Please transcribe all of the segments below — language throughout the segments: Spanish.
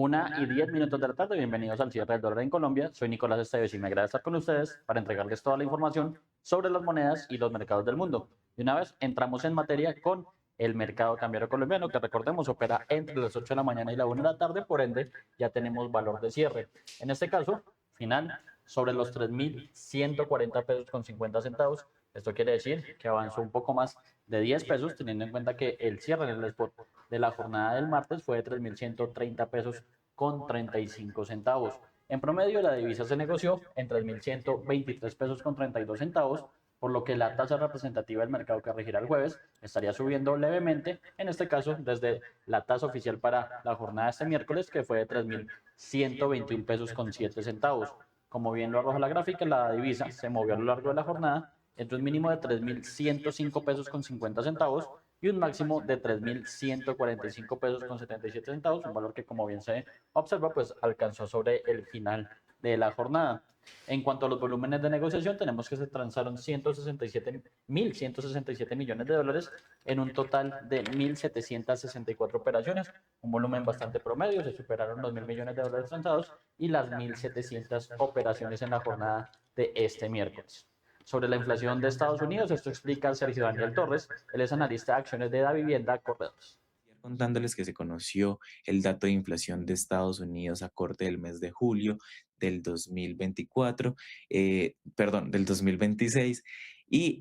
1:10 de la tarde, bienvenidos al cierre del dólar en Colombia. Soy Nicolás Esteves y me agrada estar con ustedes para entregarles toda la información sobre las monedas y los mercados del mundo. Y una vez entramos en materia con el mercado cambiario colombiano, que recordemos opera entre las 8 de la mañana y la 1 de la tarde, por ende ya tenemos valor de cierre. En este caso, final sobre los 3.140 pesos con 50 centavos. Esto quiere decir que avanzó un poco más de 10 pesos, teniendo en cuenta que el cierre en el spot de la jornada del martes fue de 3.130 pesos con 35 centavos. En promedio, la divisa se negoció en 3.123 pesos con 32 centavos, por lo que la tasa representativa del mercado que regirá el jueves estaría subiendo levemente, en este caso desde la tasa oficial para la jornada de este miércoles, que fue de 3.121 pesos con 7 centavos. Como bien lo arroja la gráfica, la divisa se movió a lo largo de la jornada entre un mínimo de 3.105 pesos con 50 centavos y un máximo de 3.145 pesos con 77 centavos, un valor que, como bien se observa, pues alcanzó sobre el final de la jornada. En cuanto a los volúmenes de negociación, tenemos que se transaron 1.167 millones de dólares en un total de 1.764 operaciones, un volumen bastante promedio, se superaron los 1.000 millones de dólares transados y las 1.700 operaciones en la jornada de este miércoles. Sobre la inflación de Estados Unidos, esto explica Sergio Daniel Torres, él es analista de acciones de Da Vivienda Corredores. Contándoles que se conoció el dato de inflación de Estados Unidos a corte del mes de julio del 2024, del 2026, y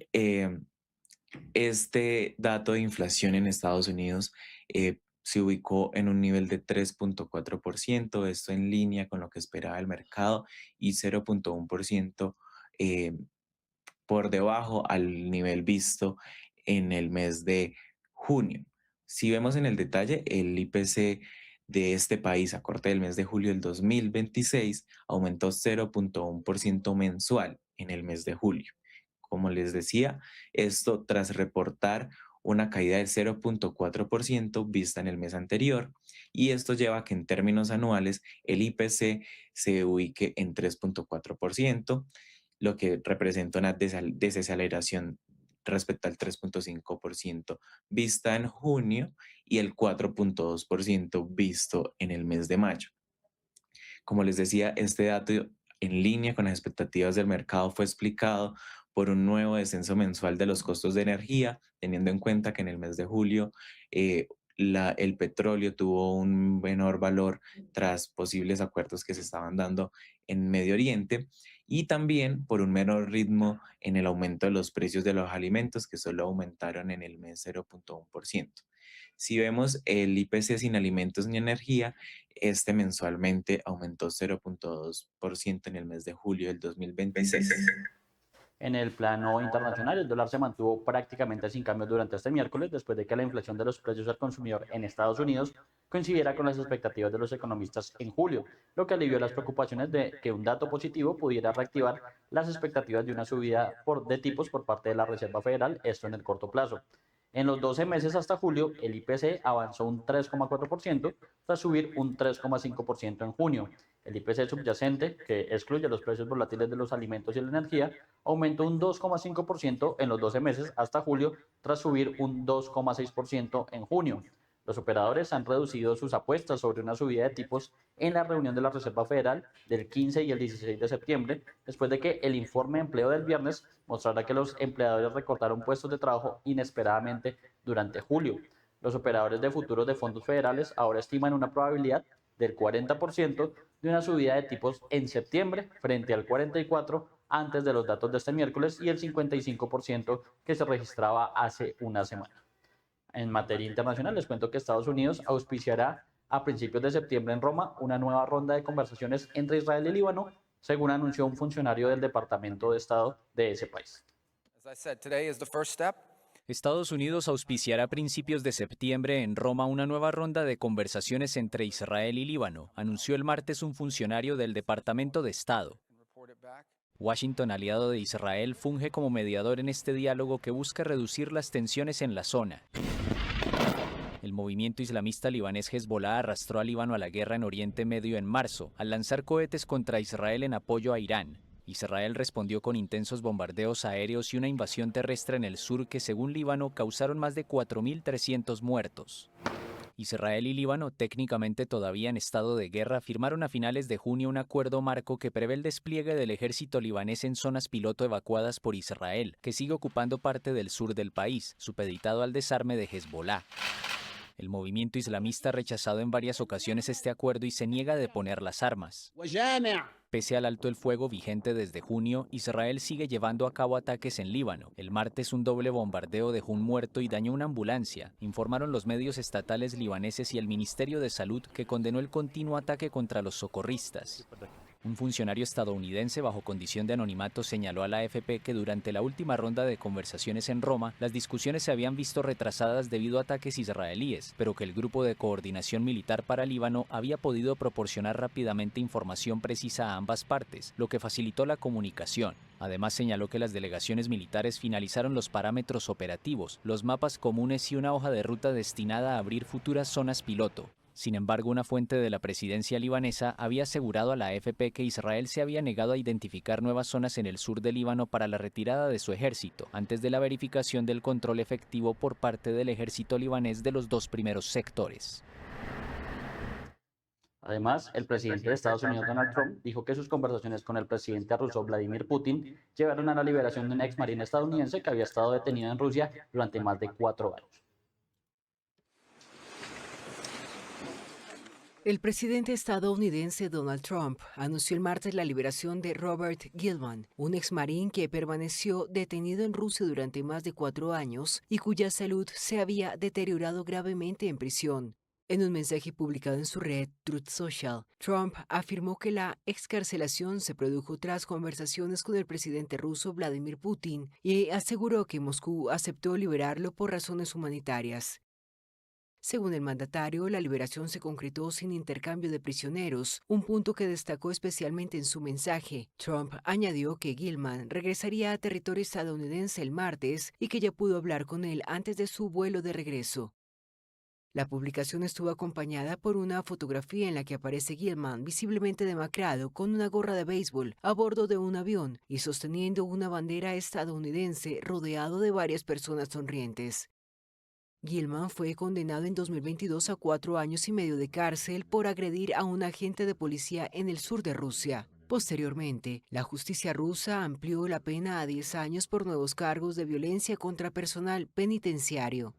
este dato de inflación en Estados Unidos se ubicó en un nivel de 3,4%, esto en línea con lo que esperaba el mercado, y 0,1% eh, por debajo al nivel visto en el mes de junio. Si vemos en el detalle, el IPC de este país a corte del mes de julio del 2026 aumentó 0,1% mensual en el mes de julio. Como les decía, esto tras reportar una caída del 0,4% vista en el mes anterior, y esto lleva a que en términos anuales el IPC se ubique en 3,4%, lo que representa una desaceleración respecto al 3,5% vista en junio y el 4,2% visto en el mes de mayo. Como les decía, este dato en línea con las expectativas del mercado fue explicado por un nuevo descenso mensual de los costos de energía, teniendo en cuenta que en el mes de julio el petróleo tuvo un menor valor tras posibles acuerdos que se estaban dando en Medio Oriente, y también por un menor ritmo en el aumento de los precios de los alimentos, que solo aumentaron en el mes 0,1%. Si vemos el IPC sin alimentos ni energía, este mensualmente aumentó 0,2% en el mes de julio del 2026. En el plano internacional, el dólar se mantuvo prácticamente sin cambios durante este miércoles, después de que la inflación de los precios al consumidor en Estados Unidos coincidiera con las expectativas de los economistas en julio, lo que alivió las preocupaciones de que un dato positivo pudiera reactivar las expectativas de una subida de tipos por parte de la Reserva Federal, esto en el corto plazo. En los 12 meses hasta julio, el IPC avanzó un 3,4%, tras subir un 3,5% en junio. El IPC subyacente, que excluye los precios volátiles de los alimentos y la energía, aumentó un 2,5% en los 12 meses hasta julio, tras subir un 2,6% en junio. Los operadores han reducido sus apuestas sobre una subida de tipos en la reunión de la Reserva Federal del 15 y el 16 de septiembre, después de que el informe de empleo del viernes mostrara que los empleadores recortaron puestos de trabajo inesperadamente durante julio. Los operadores de futuros de fondos federales ahora estiman una probabilidad del 40% de una subida de tipos en septiembre frente al 44% antes de los datos de este miércoles y el 55% que se registraba hace una semana. En materia internacional, les cuento que Estados Unidos auspiciará a principios de septiembre en Roma una nueva ronda de conversaciones entre Israel y Líbano, según anunció un funcionario del Departamento de Estado de ese país. Estados Unidos auspiciará a principios de septiembre en Roma una nueva ronda de conversaciones entre Israel y Líbano, anunció el martes un funcionario del Departamento de Estado. Washington, aliado de Israel, funge como mediador en este diálogo que busca reducir las tensiones en la zona. El movimiento islamista libanés Hezbollah arrastró a Líbano a la guerra en Oriente Medio en marzo, al lanzar cohetes contra Israel en apoyo a Irán. Israel respondió con intensos bombardeos aéreos y una invasión terrestre en el sur que, según Líbano, causaron más de 4.300 muertos. Israel y Líbano, técnicamente todavía en estado de guerra, firmaron a finales de junio un acuerdo marco que prevé el despliegue del ejército libanés en zonas piloto evacuadas por Israel, que sigue ocupando parte del sur del país, supeditado al desarme de Hezbollah. El movimiento islamista ha rechazado en varias ocasiones este acuerdo y se niega a deponer las armas. Pese al alto el fuego vigente desde junio, Israel sigue llevando a cabo ataques en Líbano. El martes un doble bombardeo dejó un muerto y dañó una ambulancia, informaron los medios estatales libaneses y el Ministerio de Salud, que condenó el continuo ataque contra los socorristas. Un funcionario estadounidense bajo condición de anonimato señaló a la AFP que durante la última ronda de conversaciones en Roma, las discusiones se habían visto retrasadas debido a ataques israelíes, pero que el Grupo de Coordinación Militar para Líbano había podido proporcionar rápidamente información precisa a ambas partes, lo que facilitó la comunicación. Además señaló que las delegaciones militares finalizaron los parámetros operativos, los mapas comunes y una hoja de ruta destinada a abrir futuras zonas piloto. Sin embargo, una fuente de la presidencia libanesa había asegurado a la AFP que Israel se había negado a identificar nuevas zonas en el sur del Líbano para la retirada de su ejército, antes de la verificación del control efectivo por parte del ejército libanés de los dos primeros sectores. Además, el presidente de Estados Unidos, Donald Trump, dijo que sus conversaciones con el presidente ruso, Vladimir Putin, llevaron a la liberación de un ex marine estadounidense que había estado detenido en Rusia durante más de 4 años. El presidente estadounidense Donald Trump anunció el martes la liberación de Robert Gilman, un exmarín que permaneció detenido en Rusia durante más de 4 años y cuya salud se había deteriorado gravemente en prisión. En un mensaje publicado en su red Truth Social, Trump afirmó que la excarcelación se produjo tras conversaciones con el presidente ruso Vladimir Putin y aseguró que Moscú aceptó liberarlo por razones humanitarias. Según el mandatario, la liberación se concretó sin intercambio de prisioneros, un punto que destacó especialmente en su mensaje. Trump añadió que Gilman regresaría a territorio estadounidense el martes y que ya pudo hablar con él antes de su vuelo de regreso. La publicación estuvo acompañada por una fotografía en la que aparece Gilman visiblemente demacrado con una gorra de béisbol a bordo de un avión y sosteniendo una bandera estadounidense rodeado de varias personas sonrientes. Gilman fue condenado en 2022 a 4 años y medio de cárcel por agredir a un agente de policía en el sur de Rusia. Posteriormente, la justicia rusa amplió la pena a 10 años por nuevos cargos de violencia contra personal penitenciario.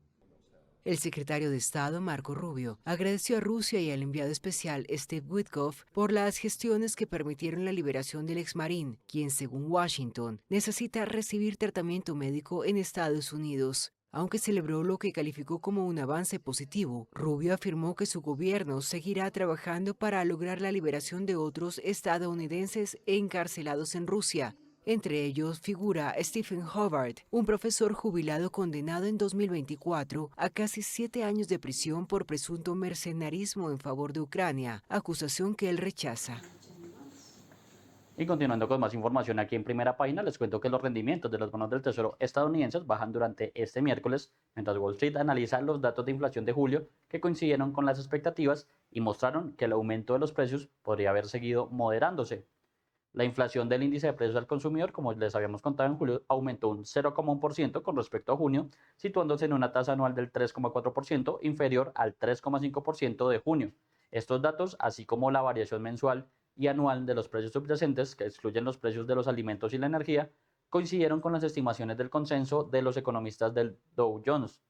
El secretario de Estado, Marco Rubio, agradeció a Rusia y al enviado especial Steve Witkoff por las gestiones que permitieron la liberación del exmarín, quien, según Washington, necesita recibir tratamiento médico en Estados Unidos. Aunque celebró lo que calificó como un avance positivo, Rubio afirmó que su gobierno seguirá trabajando para lograr la liberación de otros estadounidenses encarcelados en Rusia. Entre ellos figura Stephen Hobart, un profesor jubilado condenado en 2024 a casi 7 años de prisión por presunto mercenarismo en favor de Ucrania, acusación que él rechaza. Y continuando con más información aquí en Primera Página, les cuento que los rendimientos de los bonos del Tesoro estadounidenses bajan durante este miércoles, mientras Wall Street analiza los datos de inflación de julio que coincidieron con las expectativas y mostraron que el aumento de los precios podría haber seguido moderándose. La inflación del índice de precios al consumidor, como les habíamos contado en julio, aumentó un 0,1% con respecto a junio, situándose en una tasa anual del 3,4%, inferior al 3,5% de junio. Estos datos, así como la variación mensual y anual de los precios subyacentes, que excluyen los precios de los alimentos y la energía, coincidieron con las estimaciones del consenso de los economistas del Dow Jones.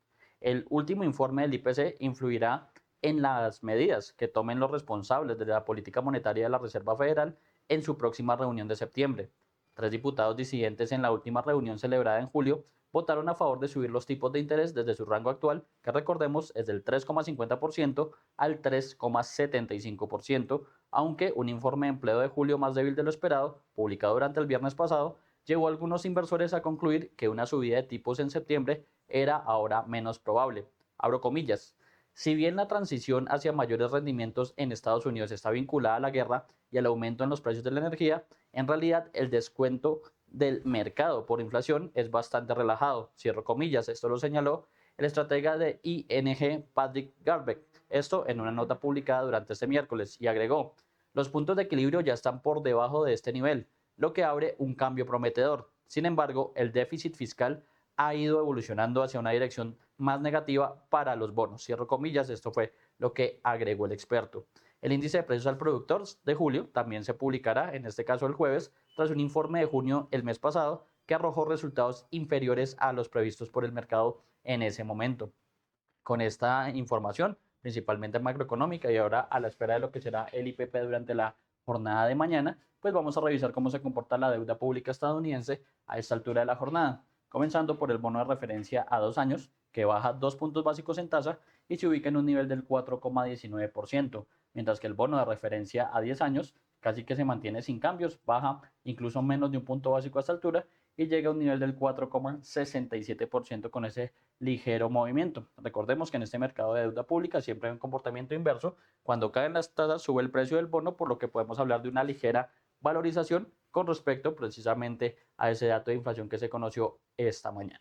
El último informe del IPC influirá en las medidas que tomen los responsables de la política monetaria de la Reserva Federal en su próxima reunión de septiembre. 3 diputados disidentes en la última reunión celebrada en julio votaron a favor de subir los tipos de interés desde su rango actual, que recordemos es del 3,50% al 3,75%, aunque un informe de empleo de julio más débil de lo esperado, publicado durante el viernes pasado, llevó a algunos inversores a concluir que una subida de tipos en septiembre era ahora menos probable. Abro comillas. Si bien la transición hacia mayores rendimientos en Estados Unidos está vinculada a la guerra y al aumento en los precios de la energía, en realidad el descuento del mercado por inflación es bastante relajado. Cierro comillas, esto lo señaló el estratega de ING, Patrick Garbeck, esto en una nota publicada durante este miércoles, y agregó: los puntos de equilibrio ya están por debajo de este nivel, lo que abre un cambio prometedor. Sin embargo, el déficit fiscal ha ido evolucionando hacia una dirección más negativa para los bonos. Cierro comillas, esto fue lo que agregó el experto. El índice de precios al productor de julio también se publicará, en este caso el jueves, tras un informe de junio el mes pasado que arrojó resultados inferiores a los previstos por el mercado en ese momento. Con esta información, principalmente macroeconómica y ahora a la espera de lo que será el IPP durante la jornada de mañana, pues vamos a revisar cómo se comporta la deuda pública estadounidense a esta altura de la jornada, comenzando por el bono de referencia a 2 años, que baja 2 puntos básicos en tasa y se ubica en un nivel del 4,19%, mientras que el bono de referencia a 10 años casi que se mantiene sin cambios, baja incluso menos de un punto básico a esta altura y llega a un nivel del 4,67% con ese ligero movimiento. Recordemos que en este mercado de deuda pública siempre hay un comportamiento inverso. Cuando caen las tasas sube el precio del bono, por lo que podemos hablar de una ligera valorización con respecto precisamente a ese dato de inflación que se conoció esta mañana.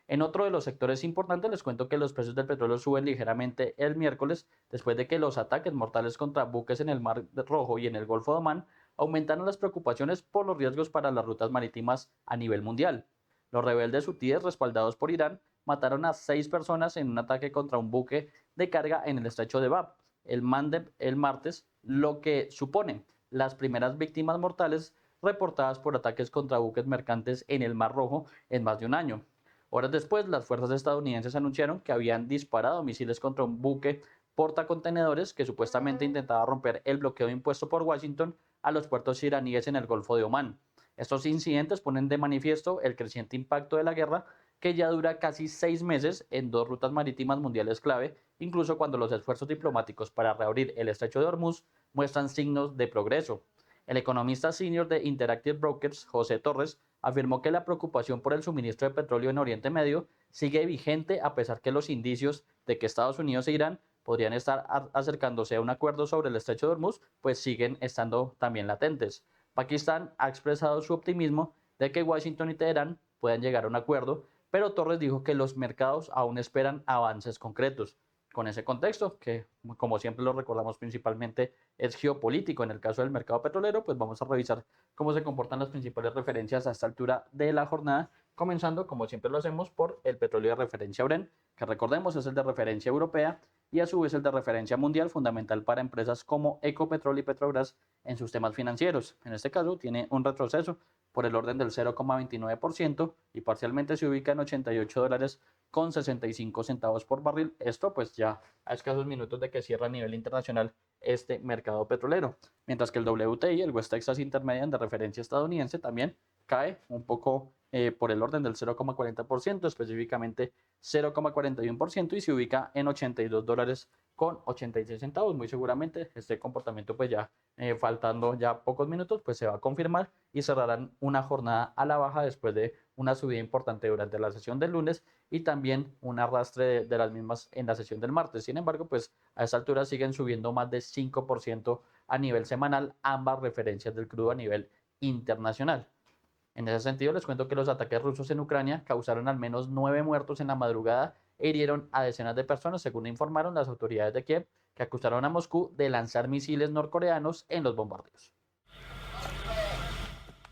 En otro de los sectores importantes les cuento que los precios del petróleo suben ligeramente el miércoles después de que los ataques mortales contra buques en el Mar Rojo y en el Golfo de Omán aumentaron las preocupaciones por los riesgos para las rutas marítimas a nivel mundial. Los rebeldes hutíes, respaldados por Irán, mataron a 6 personas en un ataque contra un buque de carga en el estrecho de Bab el martes, lo que supone las primeras víctimas mortales reportadas por ataques contra buques mercantes en el Mar Rojo en más de un año. Horas después, las fuerzas estadounidenses anunciaron que habían disparado misiles contra un buque portacontenedores que supuestamente intentaba romper el bloqueo impuesto por Washington a los puertos iraníes en el Golfo de Omán. Estos incidentes ponen de manifiesto el creciente impacto de la guerra, que ya dura casi 6 meses en 2 rutas marítimas mundiales clave, incluso cuando los esfuerzos diplomáticos para reabrir el estrecho de Hormuz muestran signos de progreso. El economista senior de Interactive Brokers, José Torres, afirmó que la preocupación por el suministro de petróleo en Oriente Medio sigue vigente a pesar que los indicios de que Estados Unidos e Irán podrían estar acercándose a un acuerdo sobre el estrecho de Hormuz, pues siguen estando también latentes. Pakistán ha expresado su optimismo de que Washington y Teherán puedan llegar a un acuerdo, pero Torres dijo que los mercados aún esperan avances concretos. Con ese contexto, que como siempre lo recordamos principalmente es geopolítico en el caso del mercado petrolero, pues vamos a revisar cómo se comportan las principales referencias a esta altura de la jornada, comenzando como siempre lo hacemos por el petróleo de referencia Brent, que recordemos es el de referencia europea y a su vez el de referencia mundial, fundamental para empresas como Ecopetrol y Petrobras en sus temas financieros. En este caso tiene un retroceso por el orden del 0,29% y parcialmente se ubica en $88,65 por barril. Esto pues ya a escasos minutos de que cierra a nivel internacional este mercado petrolero. Mientras que el WTI, el West Texas Intermediate de referencia estadounidense, también cae un poco por el orden del 0,40%, específicamente 0,41% y se ubica en $82,86. Muy seguramente este comportamiento pues ya faltando ya pocos minutos pues se va a confirmar y cerrarán una jornada a la baja después de una subida importante durante la sesión del lunes y también un arrastre de las mismas en la sesión del martes. Sin embargo, pues a esta altura siguen subiendo más de 5% a nivel semanal ambas referencias del crudo a nivel internacional. En ese sentido, les cuento que los ataques rusos en Ucrania causaron al menos 9 muertos en la madrugada e hirieron a decenas de personas, según informaron las autoridades de Kiev, que acusaron a Moscú de lanzar misiles norcoreanos en los bombardeos.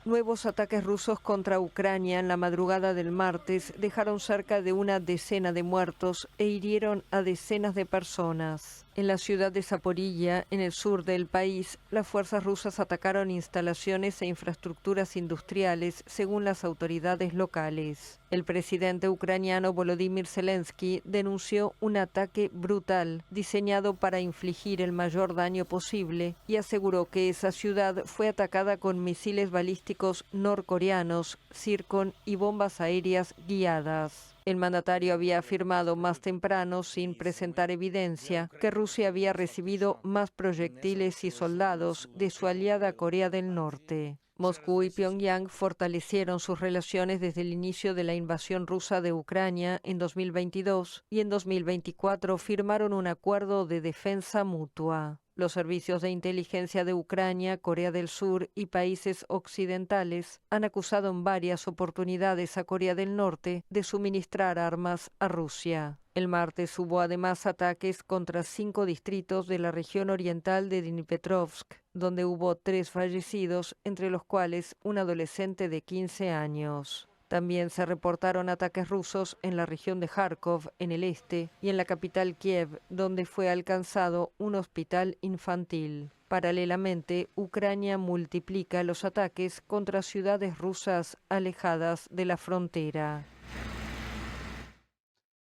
Nuevos ataques rusos contra Ucrania en la madrugada del martes dejaron cerca de una decena de muertos e hirieron a decenas de personas. En la ciudad de Zaporilla, en el sur del país, las fuerzas rusas atacaron instalaciones e infraestructuras industriales, según las autoridades locales. El presidente ucraniano Volodymyr Zelensky denunció un ataque brutal, diseñado para infligir el mayor daño posible, y aseguró que esa ciudad fue atacada con misiles balísticos norcoreanos, Zircon y bombas aéreas guiadas. El mandatario había afirmado más temprano, sin presentar evidencia, que Rusia había recibido más proyectiles y soldados de su aliada Corea del Norte. Moscú y Pyongyang fortalecieron sus relaciones desde el inicio de la invasión rusa de Ucrania en 2022 y en 2024 firmaron un acuerdo de defensa mutua. Los servicios de inteligencia de Ucrania, Corea del Sur y países occidentales han acusado en varias oportunidades a Corea del Norte de suministrar armas a Rusia. El martes hubo además ataques contra 5 distritos de la región oriental de Dnipropetrovsk, donde hubo 3 fallecidos, entre los cuales un adolescente de 15 años. También se reportaron ataques rusos en la región de Kharkov, en el este, y en la capital Kiev, donde fue alcanzado un hospital infantil. Paralelamente, Ucrania multiplica los ataques contra ciudades rusas alejadas de la frontera.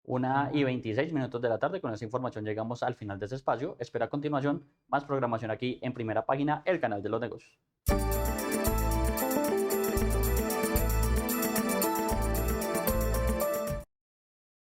1:26 de la tarde. Con esta información llegamos al final de este espacio. Espera a continuación más programación aquí en Primera Página, el canal de los negocios.